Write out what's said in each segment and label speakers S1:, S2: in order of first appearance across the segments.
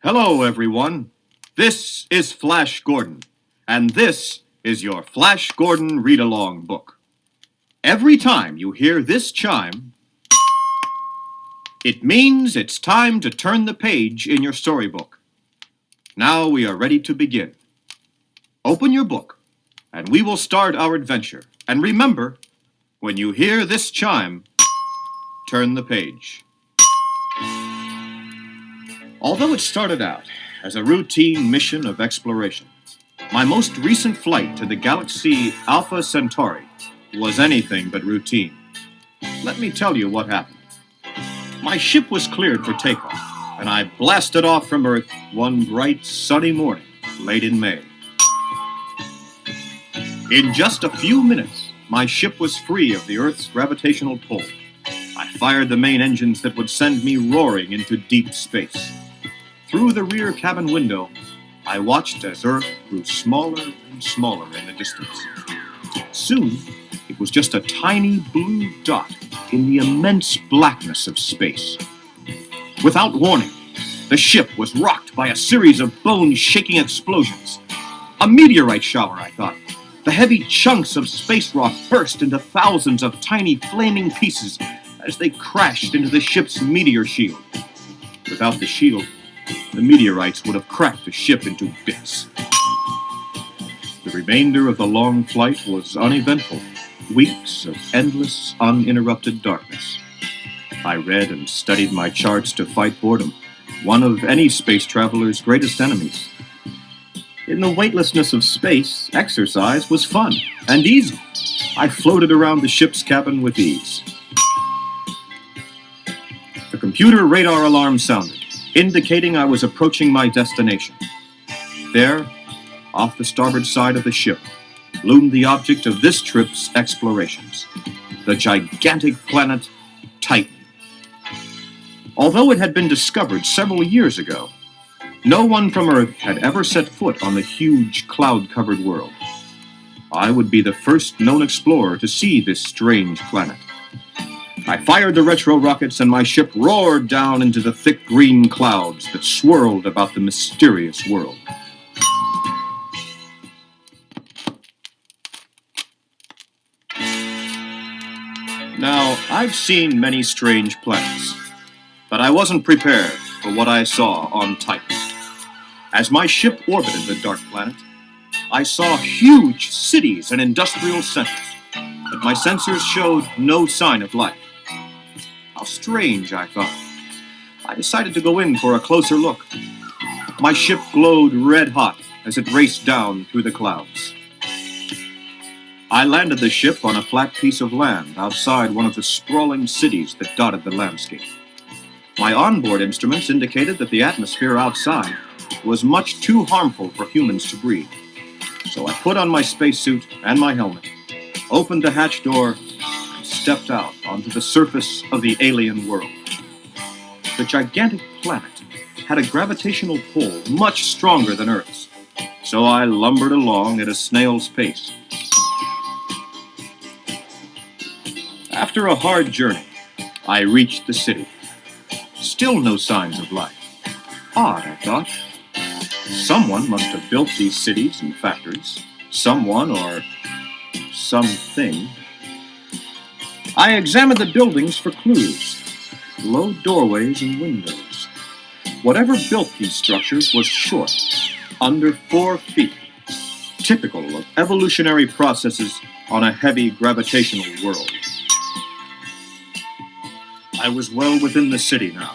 S1: Hello, everyone. This is Flash Gordon, and this is your Flash Gordon read-along book. Every time you hear this chime, it means it's time to turn the page in your storybook. Now we are ready to begin. Open your book, and we will start our adventure. And remember, when you hear this chime, turn the page. Although it started out as a routine mission of exploration, my most recent flight to the galaxy Alpha Centauri was anything but routine. Let me tell you what happened. My ship was cleared for takeoff, and I blasted off from Earth one bright, sunny morning, late in May. In just a few minutes, my ship was free of the Earth's gravitational pull. I fired the main engines that would send me roaring into deep space. Through the rear cabin window, I watched as Earth grew smaller and smaller in the distance. Soon, it was just a tiny blue dot in the immense blackness of space. Without warning, the ship was rocked by a series of bone-shaking explosions. A meteorite shower, I thought. The heavy chunks of space rock burst into thousands of tiny flaming pieces as they crashed into the ship's meteor shield. Without the shield, the meteorites would have cracked the ship into bits. The remainder of the long flight was uneventful, weeks of endless, uninterrupted darkness. I read and studied my charts to fight boredom, one of any space traveler's greatest enemies. In the weightlessness of space, exercise was fun and easy. I floated around the ship's cabin with ease. The computer radar alarm sounded, indicating I was approaching my destination. There, off the starboard side of the ship, loomed the object of this trip's explorations, the gigantic planet Titan. Although it had been discovered several years ago, no one from Earth had ever set foot on the huge cloud-covered world. I would be the first known explorer to see this strange planet. I fired the retro rockets and my ship roared down into the thick green clouds that swirled about the mysterious world. Now, I've seen many strange planets, but I wasn't prepared for what I saw on Titan. As my ship orbited the dark planet, I saw huge cities and industrial centers, but my sensors showed no sign of life. How strange, I thought. I decided to go in for a closer look. My ship glowed red-hot as it raced down through the clouds. I landed the ship on a flat piece of land outside one of the sprawling cities that dotted the landscape. My onboard instruments indicated that the atmosphere outside was much too harmful for humans to breathe. So I put on my spacesuit and my helmet, opened the hatch door, stepped out onto the surface of the alien world. The gigantic planet had a gravitational pull much stronger than Earth's, so I lumbered along at a snail's pace. After a hard journey, I reached the city. Still no signs of life. Odd, I thought. Someone must have built these cities and factories. Someone or something. I examined the buildings for clues. Low doorways and windows. Whatever built these structures was short, under 4 feet, typical of evolutionary processes on a heavy gravitational world. I was well within the city now.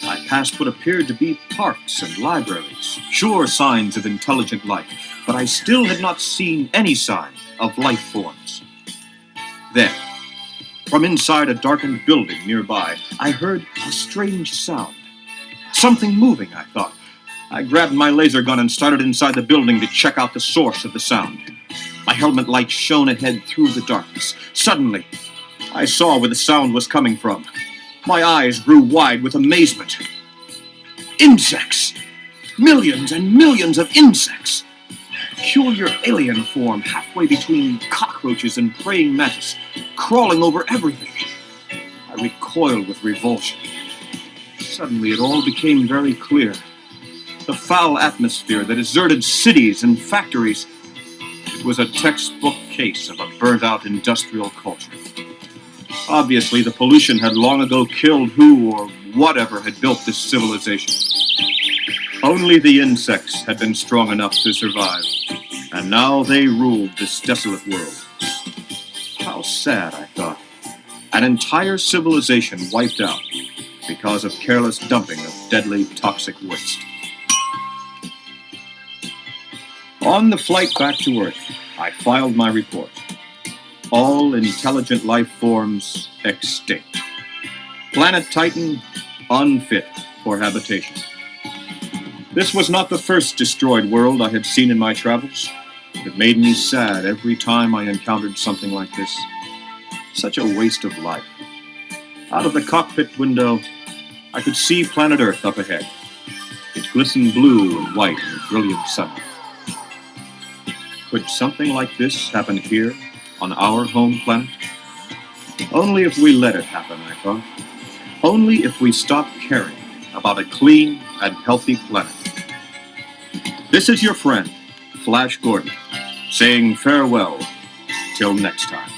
S1: I passed what appeared to be parks and libraries, sure signs of intelligent life, but I still had not seen any sign of life forms. Then, from inside a darkened building nearby, I heard a strange sound. Something moving, I thought. I grabbed my laser gun and started inside the building to check out the source of the sound. My helmet light shone ahead through the darkness. Suddenly, I saw where the sound was coming from. My eyes grew wide with amazement. Insects! Millions and millions of insects! Peculiar alien form halfway between cockroaches and praying mantis, crawling over everything. I recoiled with revulsion. Suddenly it all became very clear. The foul atmosphere, the deserted cities and factories. It was a textbook case of a burnt-out industrial culture. Obviously, the pollution had long ago killed who or whatever had built this civilization. Only the insects had been strong enough to survive, and now they ruled this desolate world. How sad, I thought. An entire civilization wiped out because of careless dumping of deadly toxic waste. On the flight back to Earth, I filed my report. All intelligent life forms extinct. Planet Titan unfit for habitation. This was not the first destroyed world I had seen in my travels. It made me sad every time I encountered something like this. Such a waste of life. Out of the cockpit window, I could see planet Earth up ahead. It glistened blue and white in the brilliant sunlight. Could something like this happen here on our home planet? Only if we let it happen, I thought. Only if we stop caring about a clean and healthy planet. This is your friend, Flash Gordon, saying farewell till next time.